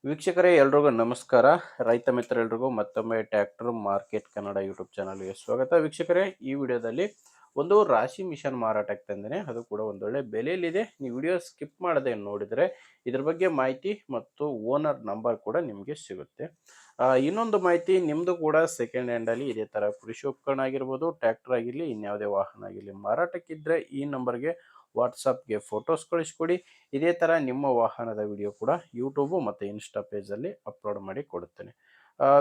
ವೀಕ್ಷಕರೇ ಎಲ್ರಿಗೂ ನಮಸ್ಕಾರ. ರೈತ ಮಿತ್ರರೆಲ್ರಿಗೂ ಮತ್ತೊಮ್ಮೆ ಟ್ರ್ಯಾಕ್ಟರ್ ಮಾರ್ಕೆಟ್ ಕನ್ನಡ ಯೂಟ್ಯೂಬ್ ಚಾನಲ್ಗೆ ಸ್ವಾಗತ. ವೀಕ್ಷಕರೇ, ಈ ವಿಡಿಯೋದಲ್ಲಿ ಒಂದು ರಾಶಿ ಮಿಷನ್ ಮಾರಾಟಕ್ಕೆ ತಂದೇನೆ. ಅದು ಕೂಡ ಒಂದೊಳ್ಳೆ ಬೆಲೆಯಲ್ಲಿದೆ. ನೀವು ವಿಡಿಯೋ ಸ್ಕಿಪ್ ಮಾಡದೆ ನೋಡಿದರೆ ಇದ್ರ ಬಗ್ಗೆ ಮಾಹಿತಿ ಮತ್ತು ಓನರ್ ನಂಬರ್ ಕೂಡ ನಿಮಗೆ ಸಿಗುತ್ತೆ. ಇನ್ನೊಂದು ಮಾಹಿತಿ, ನಿಮ್ಮದು ಕೂಡ ಸೆಕೆಂಡ್ ಹ್ಯಾಂಡಲ್ಲಿ ಇದೇ ಥರ ಕೃಷಿ ಉಪಕರಣ ಆಗಿರ್ಬೋದು, ಟ್ರ್ಯಾಕ್ಟರ್ ಆಗಿರಲಿ, ಇನ್ಯಾವುದೇ ವಾಹನ ಆಗಿರಲಿ ಮಾರಾಟಕ್ಕಿದ್ದರೆ ಈ ನಂಬರ್ಗೆ ವಾಟ್ಸಪ್ಗೆ ಫೋಟೋಸ್ ಕಳಿಸ್ಕೊಡಿ. ಇದೇ ಥರ ನಿಮ್ಮ ವಾಹನದ ವಿಡಿಯೋ ಕೂಡ ಯೂಟ್ಯೂಬು ಮತ್ತು ಇನ್ಸ್ಟಾ ಪೇಜಲ್ಲಿ ಅಪ್ಲೋಡ್ ಮಾಡಿ ಕೊಡುತ್ತೇನೆ.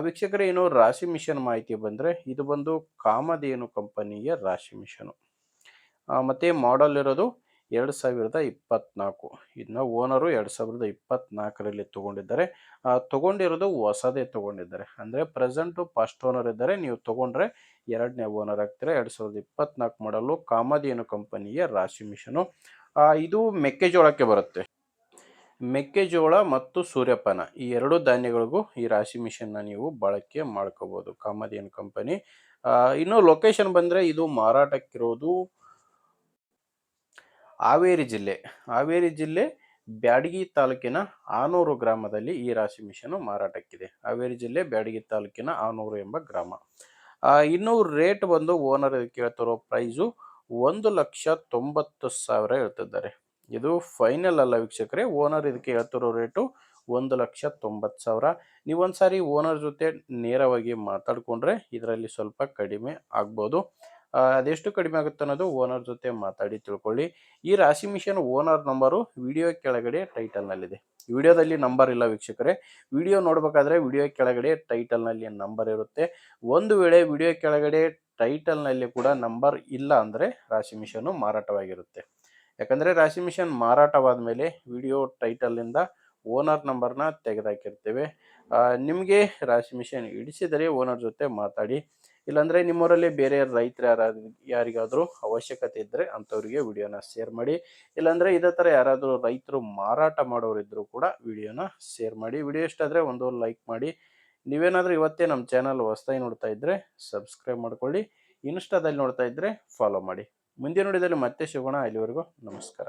ವೀಕ್ಷಕರೇ, ಇನ್ನು ರಾಶಿ ಮಿಷನ್ ಮಾಹಿತಿ ಬಂದರೆ, ಇದು ಬಂದು ಕಾಮಧೇನು ಕಂಪನಿಯ ರಾಶಿ ಮಿಷನು. ಮತ್ತು ಮಾಡಲ್ ಇರೋದು 2024. ಇದನ್ನ ಓನರು 2024ರಲ್ಲಿ ತೊಗೊಂಡಿದ್ದಾರೆ. ತೊಗೊಂಡಿರೋದು ಹೊಸದೇ ತೊಗೊಂಡಿದ್ದಾರೆ. ಅಂದರೆ ಪ್ರೆಸೆಂಟು ಫಸ್ಟ್ ಓನರ್ ಇದ್ದಾರೆ. ನೀವು ತೊಗೊಂಡ್ರೆ ಎರಡನೇ ಓನರ್ ಆಗ್ತೀರಾ. 2024 ಮಾಡಲು ಕಾಮಧೇನು ಕಂಪನಿಯ ರಾಶಿ ಮಿಷನು. ಇದು ಮೆಕ್ಕೆಜೋಳಕ್ಕೆ ಬರುತ್ತೆ. ಮೆಕ್ಕೆಜೋಳ ಮತ್ತು ಸೂರ್ಯಪಾನ ಈ ಎರಡು ಧಾನ್ಯಗಳಿಗೂ ಈ ರಾಶಿ ಮಿಷನ್ನ ನೀವು ಬಳಕೆ ಮಾಡ್ಕೋಬೋದು, ಕಾಮಧೇನು ಕಂಪನಿ. ಇನ್ನು ಲೊಕೇಶನ್ ಬಂದರೆ, ಇದು ಮಾರಾಟಕ್ಕಿರೋದು ಹಾವೇರಿ ಜಿಲ್ಲೆ ಬ್ಯಾಡಗಿ ತಾಲೂಕಿನ ಆನೂರು ಗ್ರಾಮದಲ್ಲಿ ಈ ರಾಶಿ ಮಿಷನು ಮಾರಾಟಕ್ಕಿದೆ. ಹಾವೇರಿ ಜಿಲ್ಲೆ ಬ್ಯಾಡಗಿ ತಾಲೂಕಿನ ಆನೂರು ಎಂಬ ಗ್ರಾಮ. ಇನ್ನು ರೇಟ್ ಬಂದು ಓನರ್ ಕೇಳ್ತಿರೋ ಪ್ರೈಸು 1,90,000 ಹೇಳ್ತಿದ್ದಾರೆ. ಇದು ಫೈನಲ್ ಅಲ್ಲ ವೀಕ್ಷಕರೇ. ಓನರ್ ಇದಕ್ಕೆ ಹೇಳ್ತಿರೋ ರೇಟು 1,90,000. ನೀವೊಂದ್ಸಾರಿ ಓನರ್ ಜೊತೆ ನೇರವಾಗಿ ಮಾತಾಡಿಕೊಂಡ್ರೆ ಇದರಲ್ಲಿ ಸ್ವಲ್ಪ ಕಡಿಮೆ ಆಗ್ಬೋದು. ಅದೆಷ್ಟು ಕಡಿಮೆ ಆಗುತ್ತೆ ಅನ್ನೋದು ಓನರ್ ಜೊತೆ ಮಾತಾಡಿ ತಿಳ್ಕೊಳ್ಳಿ. ಈ ರಾಶಿ ಮಿಷನ್ ಓನರ್ ನಂಬರು ವಿಡಿಯೋ ಕೆಳಗಡೆ ಟೈಟಲ್ನಲ್ಲಿದೆ. ವಿಡಿಯೋದಲ್ಲಿ ನಂಬರ್ ಇಲ್ಲ ವೀಕ್ಷಕರೇ. ವಿಡಿಯೋ ನೋಡಬೇಕಾದ್ರೆ ವಿಡಿಯೋ ಕೆಳಗಡೆ ಟೈಟಲ್ನಲ್ಲಿ ನಂಬರ್ ಇರುತ್ತೆ. ಒಂದು ವೇಳೆ ವಿಡಿಯೋ ಕೆಳಗಡೆ ಟೈಟಲ್ನಲ್ಲಿ ಕೂಡ ನಂಬರ್ ಇಲ್ಲ ಅಂದರೆ ರಾಶಿ ಮಿಷನ್ನು ಮಾರಾಟವಾಗಿರುತ್ತೆ. ಯಾಕಂದರೆ ರಾಶಿ ಮಿಷನ್ ಮಾರಾಟವಾದ ಮೇಲೆ ವಿಡಿಯೋ ಟೈಟಲಿಂದ ಓನರ್ ನಂಬರ್ನ ತೆಗೆದಾಕಿರ್ತೇವೆ. ನಿಮಗೆ ರಾಶಿ ಮಿಷನ್ ಹಿಡಿಸಿದರೆ ಓನರ್ ಜೊತೆ ಮಾತಾಡಿ. ಇಲ್ಲಾಂದರೆ ನಿಮ್ಮೂರಲ್ಲಿ ಬೇರೆ ರೈತರು ಯಾರಿಗಾದರೂ ಅವಶ್ಯಕತೆ ಇದ್ದರೆ ಅಂಥವ್ರಿಗೆ ವಿಡಿಯೋನ ಶೇರ್ ಮಾಡಿ. ಇಲ್ಲಾಂದರೆ ಇದೇ ಥರ ಯಾರಾದರೂ ರೈತರು ಮಾರಾಟ ಮಾಡೋರಿದ್ದರೂ ಕೂಡ ವಿಡಿಯೋನ ಶೇರ್ ಮಾಡಿ. ವಿಡಿಯೋ ಇಷ್ಟ ಆದರೆ ಒಂದು ಲೈಕ್ ಮಾಡಿ. ನೀವೇನಾದರೂ ಇವತ್ತೇ ನಮ್ಮ ಚಾನಲ್ ಹೊಸದಾಗಿ ನೋಡ್ತಾ ಇದ್ದರೆ ಸಬ್ಸ್ಕ್ರೈಬ್ ಮಾಡ್ಕೊಳ್ಳಿ. ಇನ್ಸ್ಟಾದಲ್ಲಿ ನೋಡ್ತಾ ಇದ್ದರೆ ಫಾಲೋ ಮಾಡಿ. ಮುಂದಿನ ವಿಡಿಯೋದಲ್ಲಿ ಮತ್ತೆ ಸಿಗೋಣ. ಅಲ್ಲಿವರೆಗೂ ನಮಸ್ಕಾರ.